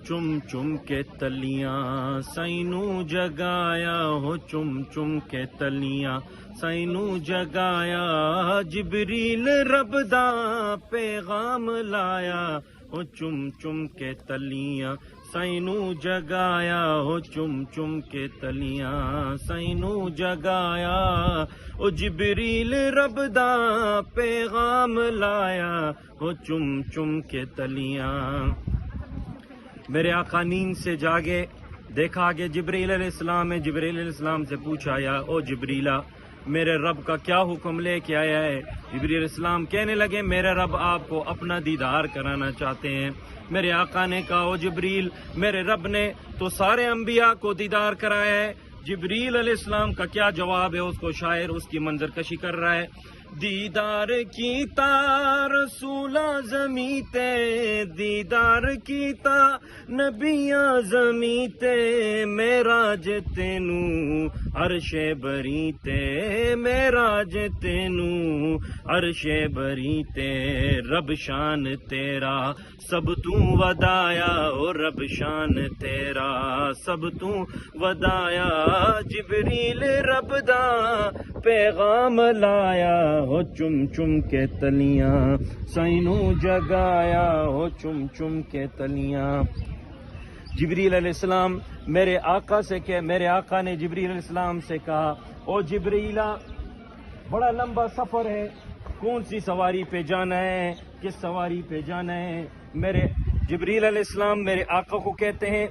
چم چم کے تلیاں سینوں جگایا ہو چم چم کے تلیاں سینوں جگایا جبریل رب دا پیغام لایا ہو چم چم کے تلیاں سینوں جگایا ہو چم چم کے تلیاں سینوں جگایا او جبریل رب دا پیغام لایا ہو چم چم کے تلیاں۔ میرے آقا نیند سے جاگے، دیکھا کہ جبریل علیہ السلام ہے، جبریل علیہ السلام سے پوچھا یا او جبریلہ میرے رب کا کیا حکم لے کے آیا ہے؟ جبریل علیہ السلام کہنے لگے میرے رب آپ کو اپنا دیدار کرانا چاہتے ہیں۔ میرے آقا نے کہا او جبریل میرے رب نے تو سارے انبیاء کو دیدار کرایا ہے۔ جبریل علیہ السلام کا کیا جواب ہے؟ اس کو شاعر اس کی منظر کشی کر رہا ہے۔ دیدار کیتا رسولہ زمیں تے دیدار کیتا نبیاں زمیں تے معراج تینوں عرش بری تے معراج تینوں عرش بری تے رب شان تیرا سب تو ودایا او رب شان تیرا سب تو ودایا جبریل رب دا پیغام لایا ہو چم چم کے تلیاں سینوں جگایا ہو چم چم کے تلیاں۔ جبریل علیہ السلام میرے آقا سے کہ میرے آقا نے جبریل علیہ السلام سے کہا او جبریلہ بڑا لمبا سفر ہے، کون سی سواری پہ جانا ہے، کس سواری پہ جانا ہے؟ میرے جبریل علیہ السلام میرے آقا کو کہتے ہیں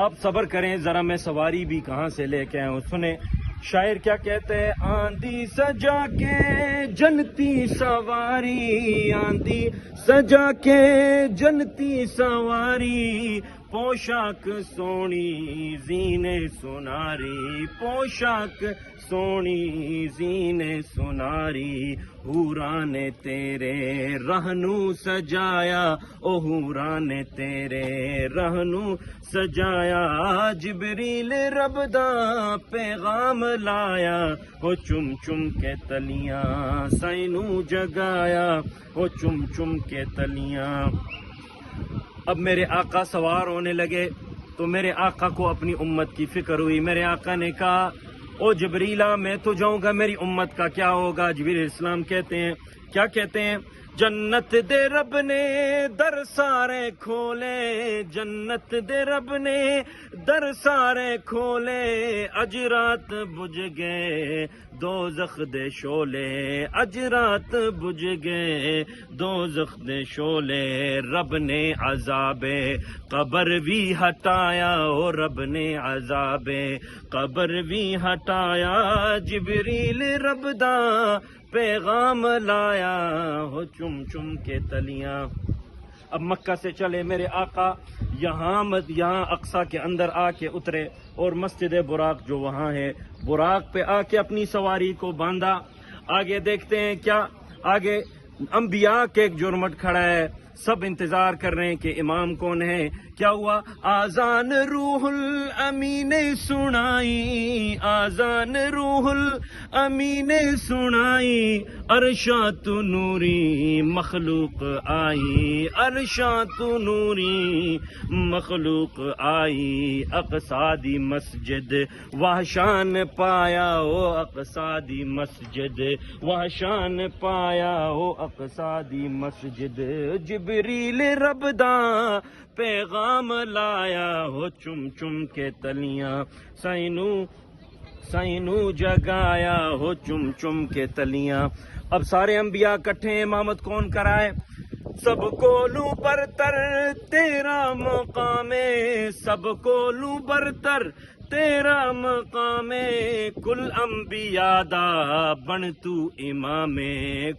آپ صبر کریں ذرا میں سواری بھی کہاں سے لے کے آیا ہوں۔ سنیں شاعر کیا کہتے ہیں، آندھی سجا کے جنتی سواری آندھی سجا کے جنتی سواری پوشاک سونی زینے سناری پوشاک سونی زینے سناری حوران نے تیرے رہنو سجایا او حوران نے تیرے رہنو سجایا جبریل رب دا پیغام لایا ہو چم چم کے تلیاں سینوں جگایا ہو چم چم کے تلیاں۔ اب میرے آقا سوار ہونے لگے تو میرے آقا کو اپنی امت کی فکر ہوئی۔ میرے آقا نے کہا او جبریلہ میں تو جاؤں گا میری امت کا کیا ہوگا؟ جبریل علیہ السلام کہتے ہیں کیا کہتے ہیں، جنت دے رب نے در سارے کھولے جنت دے رب نے در سارے کھولے اج رات بجھ گئے دوزخ دے شولے اج رات بجھ گئے دوزخ دے شولے رب نے عذاب قبر بھی ہٹایا او رب نے عذاب قبر بھی ہٹایا جبریل رب دا پیغام لایا ہو چم چم کے تلیاں۔ اب مکہ سے چلے میرے آقا یہاں اقصی کے اندر آ کے اترے اور مسجد براق جو وہاں ہے براق پہ آ کے اپنی سواری کو باندھا۔ آگے دیکھتے ہیں کیا آگے انبیاء کے ایک جرمٹ کھڑا ہے، سب انتظار کر رہے ہیں کہ امام کون ہے۔ کیا ہوا؟ آذان روح الامین سنائی آذان روح الامین سنائی عرشات نوری مخلوق آئی عرشات نوری مخلوق آئی اقصی دی مسجد وحشان پایا او اقصی دی مسجد وحشان پایا او اقصی دی مسجد جبریل رب دا پیغام لایا ہو چم چم کے تلیاں سینوں جگایا ہو چم چم کے تلیاں۔ اب سارے انبیاء کٹھے امامت کون کرائے؟ سب کو لوں برتر تیرا مقام سب کو لوں برتر تیرا مقام کل انبیاء دا بن تو امام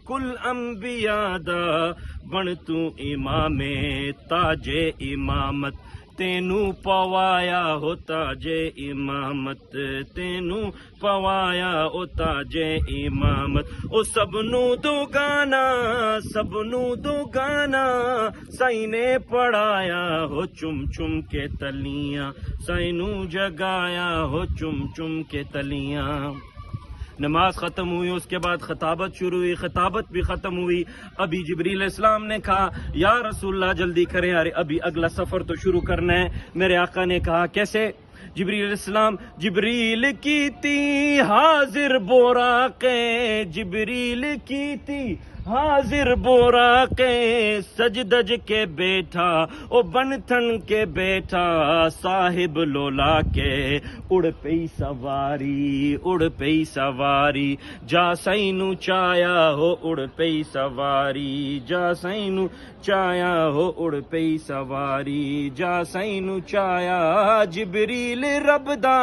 کل انبیاء دا بن تو امام تاج امامت تینوں پوایا ہو تاج امامت تینوں پوایا او تاج امامت او سب نو دو گانا سینے پڑھایا ہو چم چم کے تلیاں سینوں جگایا ہو چم چم کے تلیاں۔ نماز ختم ہوئی، اس کے بعد خطابت شروع ہوئی، خطابت بھی ختم ہوئی. ابھی جبریل علیہ السلام نے کہا یا رسول اللہ جلدی کریں، ارے ابھی اگلا سفر تو شروع کرنا ہے. میرے آقا نے کہا کیسے؟ جبریل علیہ السلام جبریل کی تھی حاضر بوراقیں، جبریل کی تھی حاضر بوراقیں، سجدج کے بیٹھا او بن تھن کے بیٹھا، صاحب لولا کے اڑ پئی سواری، اڑ پئی سواری، جا سینو چایا ہو اڑ پئی سواری، جا سینو چایا ہو اڑ پئی سواری، جا سینو چایا جبریل رب دا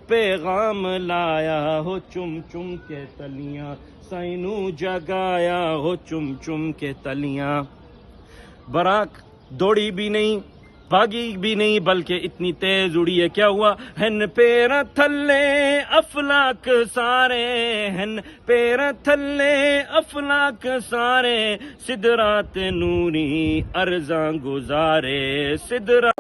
پیغام لایا ہو، چم چم کے تلیاں سینو جگایا ہو، چم چم کے تلیاں. براق دوڑی بھی نہیں، بھاگی بھی نہیں، بلکہ اتنی تیز اڑی ہے. کیا ہوا؟ ہن پیرا تھلے افلاک سارے، ہن پیرا تھلے افلاک سارے، سدرات نوری ارزاں گزارے، سدرات